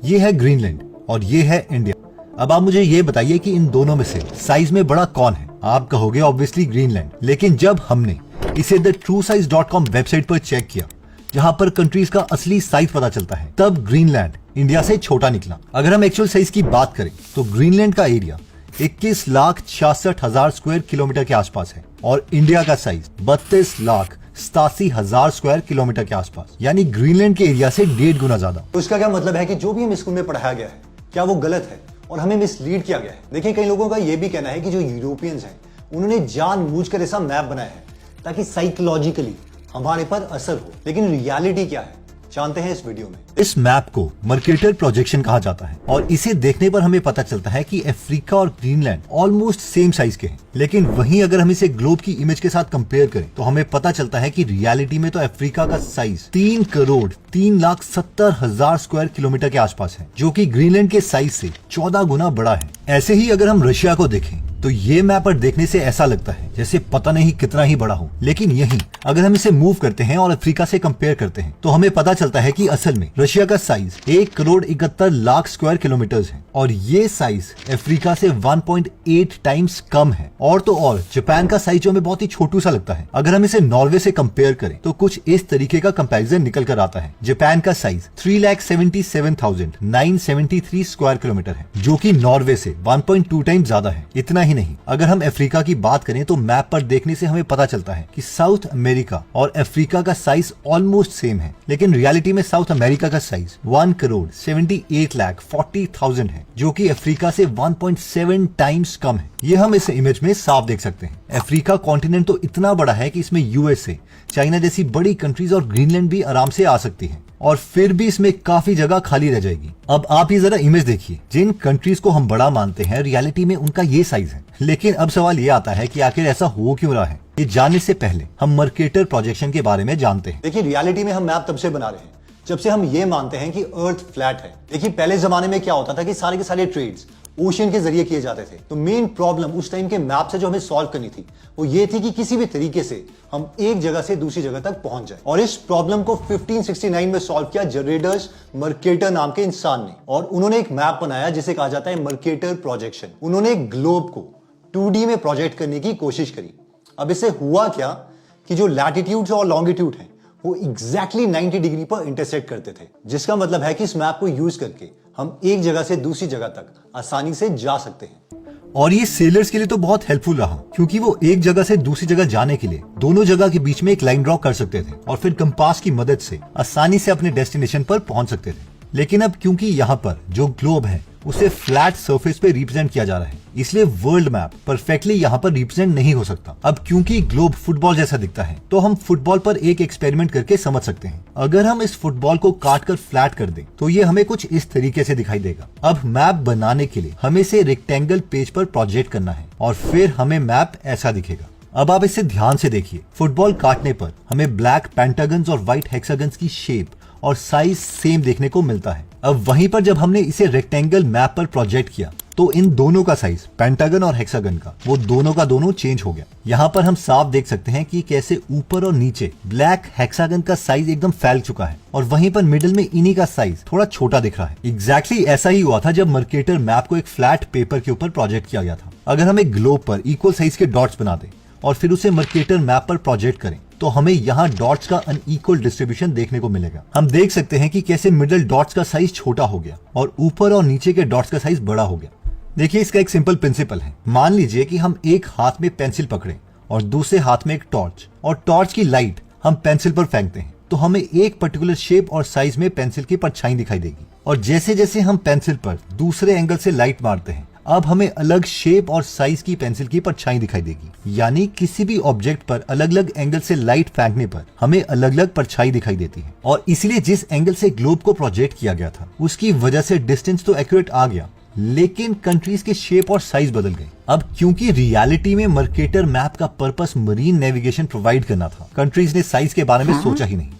ये है ग्रीनलैंड और ये है इंडिया। अब आप मुझे ये बताइए कि इन दोनों में से साइज में बड़ा कौन है? आप कहोगे ऑब्वियसली ग्रीनलैंड, लेकिन जब हमने इसे thetruesize.com वेबसाइट पर चेक किया, जहां पर कंट्रीज का असली साइज पता चलता है, तब ग्रीनलैंड इंडिया से छोटा निकला। अगर हम एक्चुअल साइज की बात करें तो ग्रीनलैंड का एरिया 21,66,000 स्क्वायर किलोमीटर के आसपास है और इंडिया का साइज 32,87,000 स्क्वायर किलोमीटर के आसपास, यानी ग्रीनलैंड के एरिया से 1.5 गुना ज्यादा। तो इसका क्या मतलब है कि जो भी हमें स्कूल में पढ़ाया गया है, क्या वो गलत है और हमें मिसलीड किया गया है? देखिए, कई लोगों का यह भी कहना है कि जो यूरोपियंस हैं, उन्होंने जानबूझकर ऐसा मैप बनाया है ताकि साइकोलॉजिकली हमारे पर असर हो। लेकिन रियलिटी क्या है, जानते हैं इस वीडियो में। इस मैप को मर्केटर प्रोजेक्शन कहा जाता है और इसे देखने पर हमें पता चलता है कि अफ्रीका और ग्रीनलैंड ऑलमोस्ट सेम साइज के हैं। लेकिन वहीं अगर हम इसे ग्लोब की इमेज के साथ कंपेयर करें तो हमें पता चलता है कि रियलिटी में तो अफ्रीका का साइज 3,03,70,000 स्क्वायर किलोमीटर के आसपास है, जो कि ग्रीनलैंड के साइज से 14 गुना बड़ा है। ऐसे ही अगर हम रशिया को देखें तो ये मैप पर देखने से ऐसा लगता है जैसे पता नहीं कितना ही बड़ा हो, लेकिन यहीं अगर हम इसे मूव करते हैं और अफ्रीका से कंपेयर करते हैं तो हमें पता चलता है कि असल में रशिया का साइज 1,71,00,000 स्क्वायर किलोमीटर है और ये साइज अफ्रीका से 1.8 टाइम्स कम है। और तो और जापान का साइज जो हमें बहुत ही छोटू सा लगता है, अगर हम इसे नॉर्वे से कंपेयर करें तो कुछ इस तरीके का कंपैरिजन निकल कर आता है। जापान का साइज 3,77,973 स्क्वायर किलोमीटर है, जो कि नॉर्वे से 1.2 टाइम्स ज्यादा है। इतना ही नहीं, अगर हम अफ्रीका की बात करें तो मैप पर देखने से हमें पता चलता है कि साउथ अमेरिका और अफ्रीका का साइज ऑलमोस्ट सेम है, लेकिन रियलिटी में साउथ अमेरिका का साइज 1,78,40,000 है, जो कि अफ्रीका से 1.7 टाइम्स कम है। ये हम इस इमेज में साफ देख सकते हैं। अफ्रीका कॉन्टिनेंट तो इतना बड़ा है कि इसमें यूएसए, चाइना जैसी बड़ी कंट्रीज और ग्रीनलैंड भी आराम से आ सकती है और फिर भी इसमें काफी जगह खाली रह जाएगी। अब आप ये जरा इमेज देखिए, जिन कंट्रीज को हम बड़ा मानते हैं रियलिटी में उनका ये साइज है। लेकिन अब सवाल ये आता है कि आखिर ऐसा हो क्यों रहा है। ये जानने से पहले हम मर्केटर प्रोजेक्शन के बारे में जानते हैं। देखिए, रियलिटी में हम मैप तब से बना रहे हैं जब से हम ये मानते हैं कि अर्थ फ्लैट है। देखिए, पहले जमाने में क्या होता था कि सारे के सारे ट्रेड्स ओशन के जरिए किए जाते थे। तो मेन प्रॉब्लम उस टाइम के मैप से जो हमें सॉल्व करनी थी वो ये थी कि किसी भी तरीके से हम एक जगह से दूसरी जगह तक पहुंच जाए। और इस प्रॉब्लम को 1569 में सॉल्व किया जेरेडस मर्केटर नाम के इंसान ने, और उन्होंने एक मैप बनाया जिसे कहा जाता है मर्केटर प्रोजेक्शन। उन्होंने एक ग्लोब को 2D में प्रोजेक्ट करने की कोशिश करी। अब इससे हुआ क्या कि जो लैटिट्यूड और लॉन्गिट्यूड है वो एग्जैक्टली 90 डिग्री पर इंटरसेक्ट करते थे, जिसका मतलब है कि इस मैप को यूज करके हम एक जगह से दूसरी जगह तक आसानी से जा सकते हैं। और ये सेलर्स के लिए तो बहुत हेल्पफुल रहा, क्योंकि वो एक जगह से दूसरी जगह जाने के लिए दोनों जगह के बीच में एक लाइन ड्रॉ कर सकते थे और फिर कंपास की मदद से आसानी से अपने डेस्टिनेशन पर पहुंच सकते थे। लेकिन अब क्योंकि यहाँ पर जो ग्लोब है उसे फ्लैट सरफेस पे रिप्रेजेंट किया जा रहा है, इसलिए वर्ल्ड मैप परफेक्टली यहाँ पर रिप्रेजेंट नहीं हो सकता। अब क्योंकि ग्लोब फुटबॉल जैसा दिखता है तो हम फुटबॉल पर एक एक्सपेरिमेंट करके समझ सकते हैं। अगर हम इस फुटबॉल को काट कर फ्लैट कर दें तो ये हमें कुछ इस तरीके से दिखाई देगा। अब मैप बनाने के लिए हमें इसे रेक्टेंगल पेज पर प्रोजेक्ट करना है और फिर हमें मैप ऐसा दिखेगा। अब आप इसे ध्यान से देखिए, फुटबॉल काटने पर हमें ब्लैक पेंटागन्स और व्हाइट हेक्सागन्स की शेप और साइज सेम देखने को मिलता है। अब वहीं पर जब हमने इसे रेक्टेंगल मैप पर प्रोजेक्ट किया तो इन दोनों का साइज, पेंटागन और हेक्सागन का, वो दोनों का दोनों चेंज हो गया। यहाँ पर हम साफ देख सकते हैं कि कैसे ऊपर और नीचे ब्लैक हेक्सागन का साइज एकदम फैल चुका है और वहीं पर मिडिल में इन्हीं का साइज थोड़ा छोटा दिख रहा है। एग्जैक्टली ऐसा ही हुआ था जब मर्केटर मैप को एक फ्लैट पेपर के ऊपर प्रोजेक्ट किया गया था। अगर हम एक ग्लोब पर इक्वल साइज के डॉट्स बना दें और फिर उसे मर्केटर मैप पर प्रोजेक्ट करें तो हमें यहाँ डॉट्स का अनइक्वल डिस्ट्रीब्यूशन देखने को मिलेगा। हम देख सकते हैं कि कैसे मिडिल डॉट्स का साइज छोटा हो गया और ऊपर और नीचे के डॉट्स का साइज बड़ा हो गया। देखिए, इसका एक सिंपल प्रिंसिपल है। मान लीजिए कि हम एक हाथ में पेंसिल पकड़े और दूसरे हाथ में एक टॉर्च, और टॉर्च की लाइट हम पेंसिल पर फेंकते हैं तो हमें एक पर्टिकुलर शेप और साइज में पेंसिल की परछाई दिखाई देगी। और जैसे जैसे हम पेंसिल पर दूसरे एंगल से लाइट मारते हैं, अब हमें अलग शेप और साइज की पेंसिल की परछाई दिखाई देगी। यानी किसी भी ऑब्जेक्ट पर अलग अलग एंगल से लाइट फेंकने पर हमें अलग अलग परछाई दिखाई देती है। और इसलिए जिस एंगल से ग्लोब को प्रोजेक्ट किया गया था उसकी वजह से डिस्टेंस तो एक्यूरेट आ गया, लेकिन कंट्रीज के शेप और साइज बदल गए। अब क्योंकि रियलिटी में मर्केटर मैप का पर्पस मरीन नेविगेशन प्रोवाइड करना था, कंट्रीज ने साइज के बारे में सोचा ही नहीं।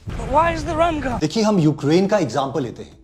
देखिए, हम यूक्रेन का एग्जांपल लेते हैं।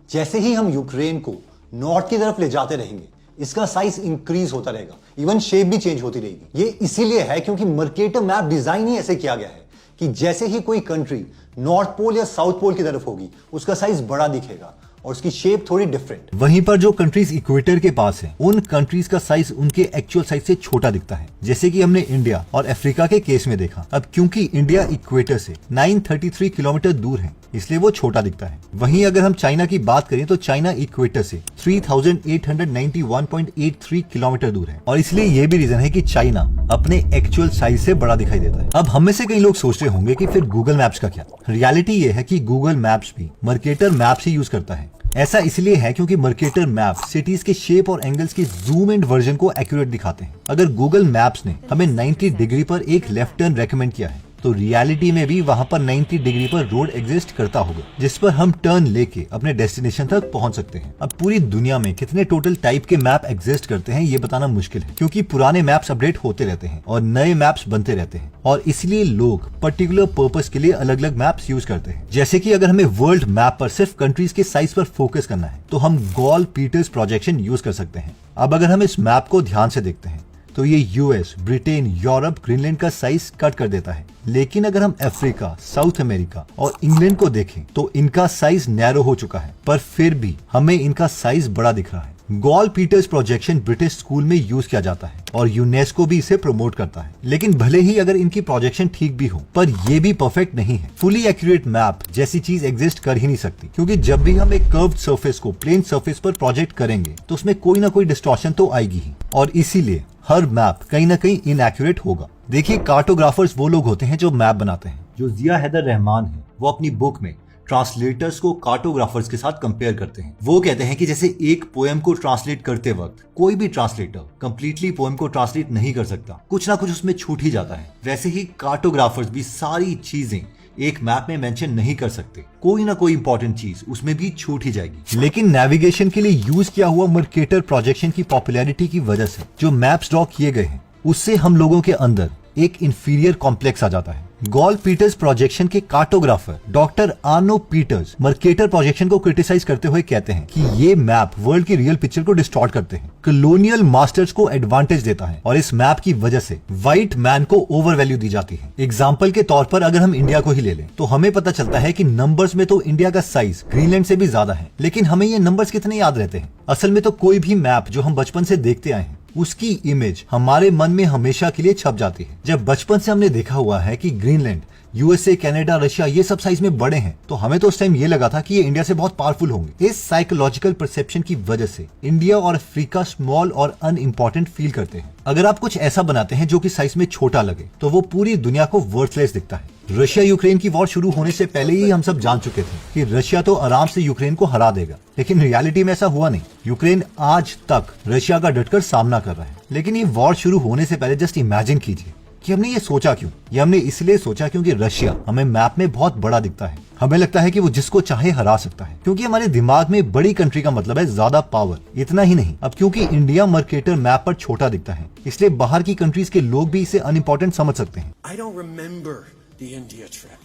जैसे ही हम यूक्रेन को नॉर्थ की तरफ ले जाते रहेंगे, इसका साइज इंक्रीज होता रहेगा, इवन शेप भी चेंज होती रहेगी। ये इसीलिए है क्योंकि मर्केटर मैप डिजाइन ही ऐसे किया गया है कि जैसे ही कोई कंट्री नॉर्थ पोल या साउथ पोल की तरफ होगी उसका साइज बड़ा दिखेगा, और उसकी शेप थोड़ी डिफरेंट। वहीं पर जो कंट्रीज इक्वेटर के पास है, उन कंट्रीज का साइज उनके एक्चुअल साइज से छोटा दिखता है, जैसे कि हमने इंडिया और अफ्रीका के केस में देखा। अब क्योंकि इंडिया इक्वेटर से 933 किलोमीटर दूर है, इसलिए वो छोटा दिखता है। वहीं अगर हम चाइना की बात करें तो चाइना इक्वेटर से 3891.83 किलोमीटर दूर है, और इसलिए ये भी रीजन है कि चाइना अपने एक्चुअल साइज से बड़ा दिखाई देता है। अब हम में से कई लोग सोच रहे होंगे कि फिर गूगल मैप्स का क्या? रियलिटी ये है कि गूगल मैप्स भी मर्केटर मैप्स ही यूज करता है। ऐसा इसलिए है क्योंकि मर्केटर मैप सिटीज के शेप और एंगल्स के जूम इन वर्जन को एक्यूरेट दिखाते हैं। अगर गूगल मैप्स ने हमें 90 डिग्री पर एक लेफ्ट टर्न रेकमेंड किया है, तो रियलिटी में भी वहां पर 90 डिग्री पर रोड एग्जिस्ट करता होगा, जिस पर हम टर्न लेके अपने डेस्टिनेशन तक पहुंच सकते हैं। अब पूरी दुनिया में कितने टोटल टाइप के मैप एग्जिस्ट करते हैं ये बताना मुश्किल है, क्योंकि पुराने मैप्स अपडेट होते रहते हैं और नए मैप्स बनते रहते हैं, और इसलिए लोग पर्टिकुलर पर्पस के लिए अलग अलग मैप्स यूज करते हैं। जैसे कि अगर हमें वर्ल्ड मैप पर सिर्फ कंट्रीज के साइज पर फोकस करना है, तो हम गॉल पीटर्स प्रोजेक्शन यूज कर सकते हैं। अब अगर हम इस मैप को ध्यान से देखते हैं तो ये यूएस, ब्रिटेन, यूरोप, ग्रीनलैंड का साइज कट कर देता है। लेकिन अगर हम अफ्रीका, साउथ अमेरिका और इंग्लैंड को देखें तो इनका साइज नैरो हो चुका है, पर फिर भी हमें इनका साइज बड़ा दिख रहा है। Gall Peters projection British school में यूज किया जाता है और यूनेस्को भी इसे प्रमोट करता है। लेकिन भले ही अगर इनकी प्रोजेक्शन ठीक भी हो, पर ये भी परफेक्ट नहीं है। फुली एक्यूरेट मैप जैसी चीज एग्जिस्ट कर ही नहीं सकती, क्योंकि जब भी हम एक कर्व्ड सरफेस को प्लेन सरफेस पर प्रोजेक्ट करेंगे तो उसमें कोई ना कोई डिस्टॉर्शन तो आएगी ही, और इसीलिए हर मैप कहीं ना कहीं इनएक्यूरेट होगा। देखिए, कार्टोग्राफर्स वो लोग होते हैं जो मैप बनाते हैं। जो जिया हैदर रहमान है, वो अपनी बुक में ट्रांसलेटर्स को कार्टोग्राफर्स के साथ कंपेयर करते हैं। वो कहते हैं कि जैसे एक पोएम को ट्रांसलेट करते वक्त कोई भी ट्रांसलेटर कंप्लीटली पोएम को ट्रांसलेट नहीं कर सकता, कुछ ना कुछ उसमें छूट ही जाता है, वैसे ही कार्टोग्राफर्स भी सारी चीजें एक मैप में मेंशन नहीं कर सकते। कोई ना कोई इंपॉर्टेंट चीज उसमें भी छूट ही जाएगी। लेकिन नेविगेशन के लिए यूज किया हुआ मर्केटर प्रोजेक्शन की पॉपुलैरिटी की वजह से जो मैप्स ड्रॉ किए गए हैं, उससे हम लोगों के अंदर एक इंफीरियर कॉम्प्लेक्स आ जाता है। गॉल पीटर्स प्रोजेक्शन के cartographer doctor Arno Peters Mercator projection को क्रिटिसाइज करते हुए कहते हैं कि ये मैप वर्ल्ड की रियल पिक्चर को डिस्टॉर्ट करते हैं, कॉलोनियल मास्टर्स को एडवांटेज देता है, और इस मैप की वजह से व्हाइट मैन को ओवर वैल्यू दी जाती है। एग्जाम्पल के तौर पर अगर हम इंडिया को ही ले लें तो हमें पता चलता है कि नंबर्स में तो इंडिया का साइज ग्रीनलैंड से भी ज्यादा है, लेकिन हमें ये नंबर्स कितने याद रहते हैं? असल में तो कोई भी मैप जो हम बचपन से देखते आए हैं, उसकी इमेज हमारे मन में हमेशा के लिए छप जाती है। जब बचपन से हमने देखा हुआ है कि ग्रीनलैंड, यूएसए, कनाडा, रशिया ये सब साइज में बड़े हैं, तो हमें तो उस टाइम ये लगा था कि ये इंडिया से बहुत पावरफुल होंगे। इस साइकोलॉजिकल परसेप्शन की वजह से इंडिया और अफ्रीका स्मॉल और अनइम्पोर्टेंट फील करते हैं। अगर आप कुछ ऐसा बनाते हैं जो कि साइज में छोटा लगे, तो वो पूरी दुनिया को वर्थलेस दिखता है। रशिया यूक्रेन की वॉर शुरू होने से पहले ही हम सब जान चुके थे कि रशिया तो आराम से यूक्रेन को हरा देगा, लेकिन रियलिटी में ऐसा हुआ नहीं। यूक्रेन आज तक रशिया का डटकर सामना कर रहा है। लेकिन ये वॉर शुरू होने से पहले जस्ट इमेजिन कीजिए कि हमने ये सोचा क्यों? ये हमने इसलिए सोचा क्योंकि रशिया हमें मैप में बहुत बड़ा दिखता है। हमें लगता है कि वो जिसको चाहे हरा सकता है, क्योंकि हमारे दिमाग में बड़ी कंट्री का मतलब है ज्यादा पावर। इतना ही नहीं, अब क्योंकि इंडिया मर्केटर मैप पर छोटा दिखता है, इसलिए बाहर की कंट्रीज के लोग भी इसे अनइम्पोर्टेंट समझ सकते हैं। I don't remember the India trip.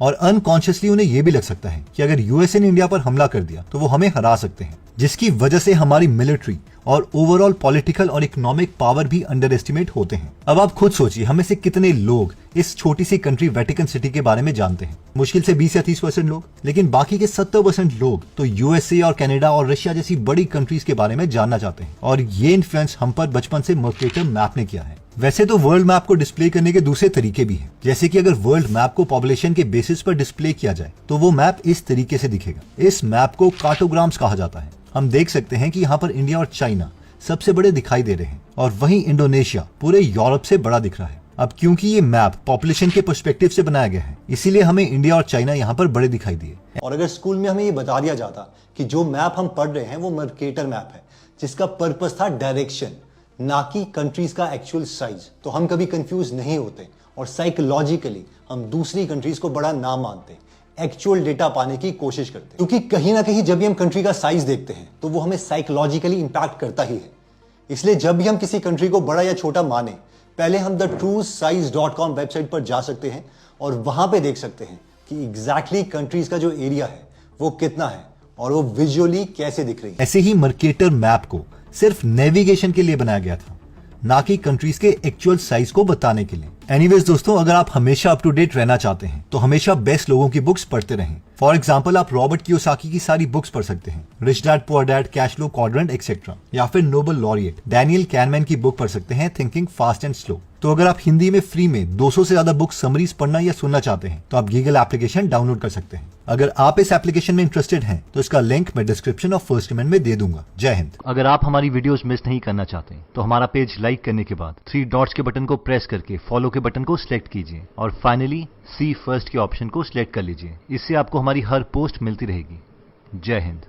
और अनकॉन्शियसली उन्हें यह भी लग सकता है कि अगर यूएसए ने इंडिया पर हमला कर दिया तो वो हमें हरा सकते हैं, जिसकी वजह से हमारी मिलिट्री और ओवरऑल पॉलिटिकल और इकोनॉमिक पावर भी अंडर एस्टिमेट होते हैं। अब आप खुद सोचिए, हमें से कितने लोग इस छोटी सी कंट्री वेटिकन सिटी के बारे में जानते हैं? मुश्किल से 20 या 30% लोग, लेकिन बाकी के 70% लोग तो यूएसए और कनाडा और रशिया जैसी बड़ी कंट्रीज के बारे में जानना चाहते हैं। और ये इन्फ्लुएंस हम पर बचपन से मर्केटर मैप ने किया है। वैसे तो वर्ल्ड मैप को डिस्प्ले करने के दूसरे तरीके भी हैं, जैसे कि अगर वर्ल्ड मैप को पॉपुलेशन के बेसिस पर डिस्प्ले किया जाए तो वो मैप इस तरीके से दिखेगा। इस मैप को कार्टोग्राम्स कहा जाता है। हम देख सकते हैं कि यहाँ पर इंडिया और चाइना सबसे बड़े दिखाई दे रहे हैं, और वहीं इंडोनेशिया पूरे यूरोप से बड़ा दिख रहा है। अब क्योंकि ये मैप पॉपुलेशन के पर्सपेक्टिव से बनाया गया है, इसीलिए हमें इंडिया और चाइना यहाँ पर बड़े दिखाई दिए। और अगर स्कूल में हमें ये बता दिया जाता कि जो मैप हम पढ़ रहे हैं वो मर्केटर मैप है, जिसका पर्पस था डायरेक्शन, ना कि कंट्रीज का एक्चुअल साइज, तो हम कभी कंफ्यूज नहीं होते और साइकोलॉजिकली हम दूसरी कंट्रीज को बड़ा ना मानते, एक्चुअल डेटा पाने की कोशिश करते। क्योंकि कहीं ना कहीं जब भी हम कंट्री का साइज देखते हैं तो वो हमें साइकोलॉजिकली इंपैक्ट करता ही है। इसलिए जब भी हम किसी कंट्री को बड़ा या छोटा माने, पहले हम thetruesize.com वेबसाइट पर जा सकते हैं और वहां पे देख सकते हैं कि एग्जैक्टली कंट्रीज का जो एरिया है वो कितना है और वो विजुअली कैसे दिख रही है। ऐसे ही मर्केटर मैप को सिर्फ नेविगेशन के लिए बनाया गया था। ना कि कंट्रीज के एक्चुअल साइज को बताने के लिए। एनीवेज दोस्तों, अगर आप हमेशा अप टू डेट रहना चाहते हैं तो हमेशा बेस्ट लोगों की बुक्स पढ़ते रहें। फॉर एग्जाम्पल, आप रॉबर्ट कियोसाकी की सारी बुक्स पढ़ सकते हैं, rich dad poor dad, cash flow quadrant etcetera, या फिर नोबल लॉरिएट डैनियल कैनमैन की बुक पढ़ सकते हैं, थिंकिंग फास्ट एंड स्लो। तो अगर आप हिंदी में फ्री में 200 से ज्यादा बुक समरीज पढ़ना या सुनना चाहते हैं तो आप गीगल एप्लीकेशन डाउनलोड कर सकते हैं। अगर आप इस एप्लीकेशन में इंटरेस्टेड हैं तो इसका लिंक मैं डिस्क्रिप्शन और फर्स्ट कमेंट में दे दूंगा। जय हिंद। अगर आप हमारी वीडियोस मिस नहीं करना चाहते तो हमारा पेज लाइक करने के बाद 3 डॉट्स के बटन को प्रेस करके फॉलो के बटन को सिलेक्ट कीजिए और फाइनली सी फर्स्ट के ऑप्शन को सिलेक्ट कर लीजिए। इससे आपको हमारी हर पोस्ट मिलती रहेगी। जय हिंद।